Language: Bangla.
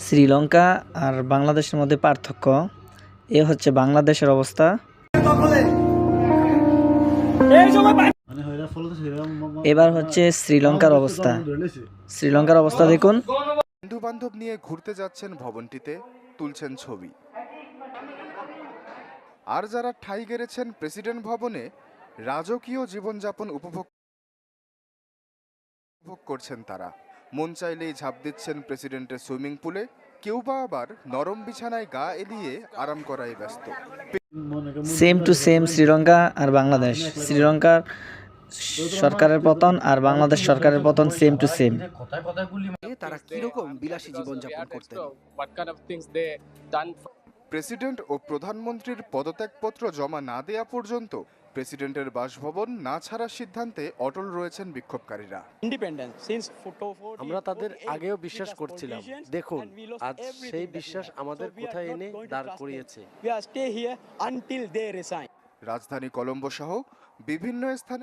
শ্রীলঙ্কা আর বাংলাদেশের মধ্যে পার্থক্য এ হচ্ছে বাংলাদেশের অবস্থা। এবার হচ্ছে শ্রীলঙ্কার অবস্থা। শ্রীলঙ্কার অবস্থা দেখুন। বন্ধু বান্ধব নিয়ে ঘুরতে যাচ্ছেন ভবনটিতে, তুলছেন ছবি। আর যারা ঠাঁই গেড়েছেন প্রেসিডেন্ট ভবনে, রাজকীয় জীবনযাপন উপভোগ করছেন তারা। মন চাইলেই ঝাঁপ দিচ্ছেন প্রেসিডেন্টের সুইমিং পুলে, কেউ বা আবার নরম বিছানায় গা এলিয়ে আরাম করায় ব্যস্ত। সেম টু সেম শ্রীলঙ্কা আর বাংলাদেশ। শ্রীলঙ্কার সরকারের পতন আর বাংলাদেশ সরকারের পতন সেম টু সেম। তারা কিরকম বিলাসী জীবনযাপন করতেন। প্রেসিডেন্ট ও প্রধানমন্ত্রীর পদত্যাগপত্র জমা না দেয়া পর্যন্ত প্রেসিডেন্টের বাসভবন না ছাড়ার সিদ্ধান্তে অটল রয়েছেন বিক্ষোভকারীরা। আমরা তাদের আগেও বিশ্বাস করছিলাম। দেখুন আজ সেই বিশ্বাস আমাদের কোথায় এনে দাঁড় করিয়েছে। রাজধানী কলম্বো সহ বিভিন্ন স্থানে